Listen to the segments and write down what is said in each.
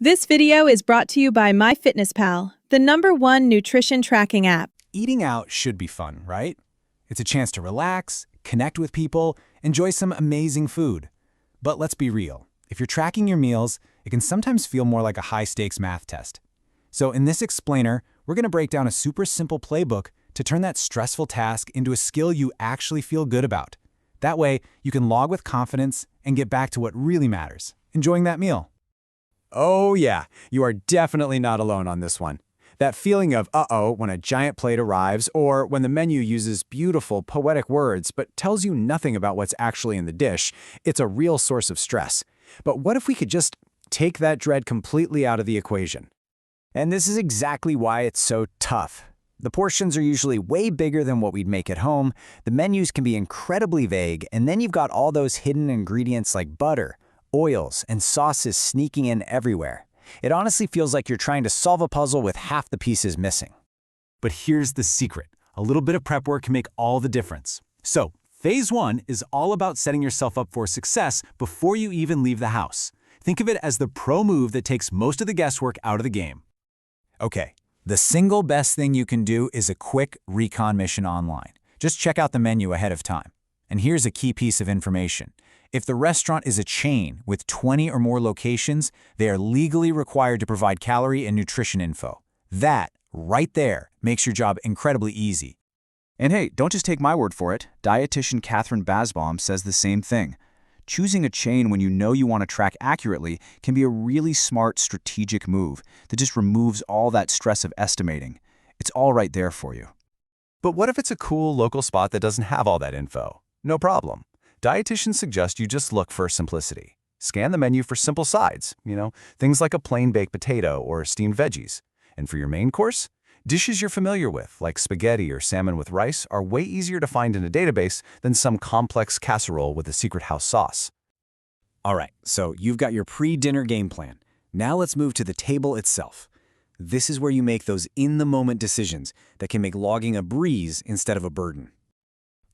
This video is brought to you by MyFitnessPal, the #1 nutrition tracking app. Eating out should be fun, right? It's a chance to relax, connect with people, enjoy some amazing food. But let's be real. If you're tracking your meals, it can sometimes feel more like a high-stakes math test. So in this explainer, we're going to break down a super simple playbook to turn that stressful task into a skill you actually feel good about. That way, you can log with confidence and get back to what really matters, enjoying that meal. Oh yeah, you are definitely not alone on this one. That feeling of uh-oh when a giant plate arrives, or when the menu uses beautiful, poetic words but tells you nothing about what's actually in the dish, it's a real source of stress. But what if we could just take that dread completely out of the equation? And this is exactly why it's so tough. The portions are usually way bigger than what we'd make at home, the menus can be incredibly vague, and then you've got all those hidden ingredients like butter, oils, and sauces sneaking in everywhere. It honestly feels like you're trying to solve a puzzle with half the pieces missing. But here's the secret. A little bit of prep work can make all the difference. So, Phase 1 is all about setting yourself up for success before you even leave the house. Think of it as the pro move that takes most of the guesswork out of the game. Okay, the single best thing you can do is a quick recon mission online. Just check out the menu ahead of time. And here's a key piece of information. If the restaurant is a chain with 20 or more locations, they are legally required to provide calorie and nutrition info. That, right there, makes your job incredibly easy. And hey, don't just take my word for it. Dietitian Catherine Basbaum says the same thing. Choosing a chain when you know you want to track accurately can be a really smart, strategic move that just removes all that stress of estimating. It's all right there for you. But what if it's a cool local spot that doesn't have all that info? No problem. Dietitians suggest you just look for simplicity. Scan the menu for simple sides, things like a plain baked potato or steamed veggies. And for your main course, dishes you're familiar with, like spaghetti or salmon with rice, are way easier to find in a database than some complex casserole with a secret house sauce. All right, so you've got your pre-dinner game plan. Now let's move to the table itself. This is where you make those in-the-moment decisions that can make logging a breeze instead of a burden.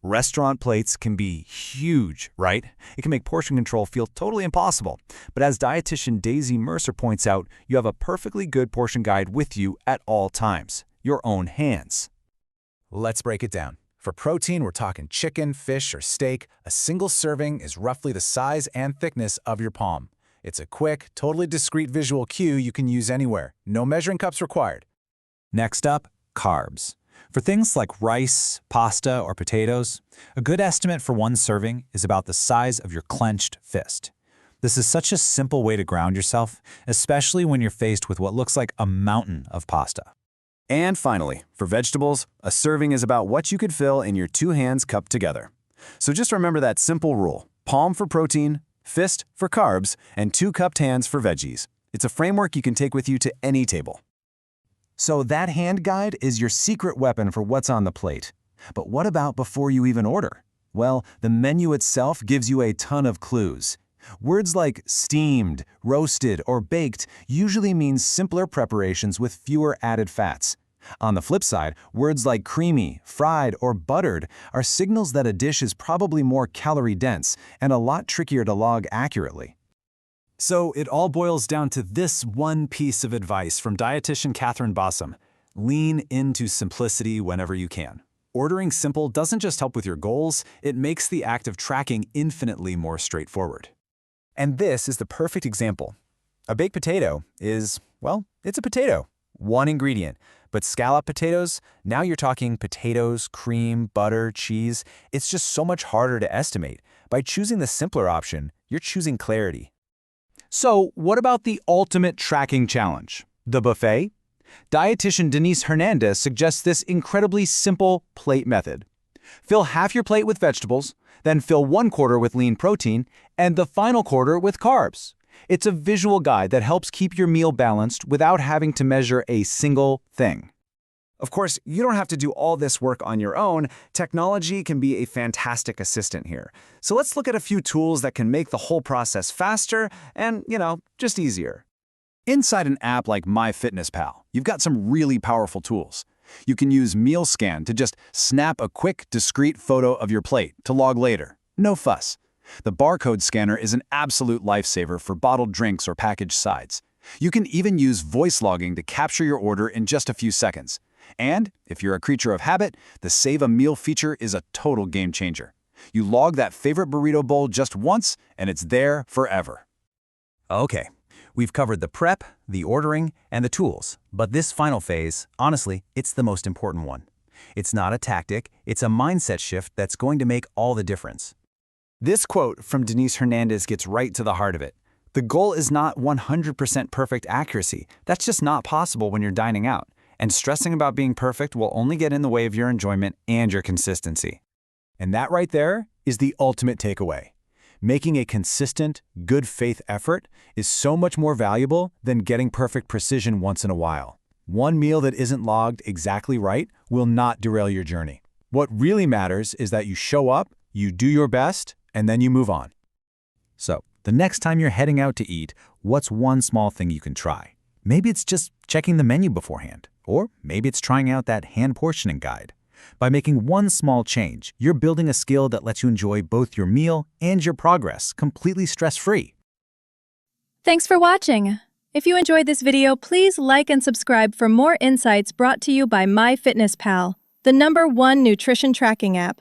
Restaurant plates can be huge, right? It can make portion control feel totally impossible. But as dietitian Daisy Mercer points out, you have a perfectly good portion guide with you at all times, your own hands. Let's break it down. For protein, we're talking chicken, fish, or steak. A single serving is roughly the size and thickness of your palm. It's a quick, totally discrete visual cue you can use anywhere. No measuring cups required. Next up, carbs. For things like rice, pasta, or potatoes, a good estimate for one serving is about the size of your clenched fist. This is such a simple way to ground yourself, especially when you're faced with what looks like a mountain of pasta. And finally, for vegetables, a serving is about what you could fill in your two hands cupped together. So just remember that simple rule: palm for protein, fist for carbs, and two cupped hands for veggies. It's a framework you can take with you to any table. So that hand guide is your secret weapon for what's on the plate. But what about before you even order? Well, the menu itself gives you a ton of clues. Words like steamed, roasted, or baked usually mean simpler preparations with fewer added fats. On the flip side, words like creamy, fried, or buttered are signals that a dish is probably more calorie-dense and a lot trickier to log accurately. So it all boils down to this one piece of advice from dietitian Catherine Basbaum: lean into simplicity whenever you can. Ordering simple doesn't just help with your goals, it makes the act of tracking infinitely more straightforward. And this is the perfect example. A baked potato is, well, it's a potato, one ingredient. But scallop potatoes, now you're talking potatoes, cream, butter, cheese. It's just so much harder to estimate. By choosing the simpler option, you're choosing clarity. So, what about the ultimate tracking challenge? The buffet? Dietitian Denise Hernandez suggests this incredibly simple plate method. Fill half your plate with vegetables, then fill 1/4 with lean protein, and the final quarter with carbs. It's a visual guide that helps keep your meal balanced without having to measure a single thing. Of course, you don't have to do all this work on your own. Technology can be a fantastic assistant here. So let's look at a few tools that can make the whole process faster and, just easier. Inside an app like MyFitnessPal, you've got some really powerful tools. You can use Meal Scan to just snap a quick, discrete photo of your plate to log later. No fuss. The barcode scanner is an absolute lifesaver for bottled drinks or packaged sides. You can even use voice logging to capture your order in just a few seconds. And if you're a creature of habit, the Save a Meal feature is a total game changer. You log that favorite burrito bowl just once, and it's there forever. Okay, we've covered the prep, the ordering, and the tools. But this final phase, honestly, it's the most important one. It's not a tactic, it's a mindset shift that's going to make all the difference. This quote from Denise Hernandez gets right to the heart of it. The goal is not 100% perfect accuracy. That's just not possible when you're dining out. And stressing about being perfect will only get in the way of your enjoyment and your consistency. And that right there is the ultimate takeaway. Making a consistent, good faith effort is so much more valuable than getting perfect precision once in a while. One meal that isn't logged exactly right will not derail your journey. What really matters is that you show up, you do your best, and then you move on. So, the next time you're heading out to eat, what's one small thing you can try? Maybe it's just checking the menu beforehand, or maybe it's trying out that hand portioning guide. By making one small change, you're building a skill that lets you enjoy both your meal and your progress completely stress-free. Thanks for watching. If you enjoyed this video, please like and subscribe for more insights brought to you by MyFitnessPal, the #1 nutrition tracking app.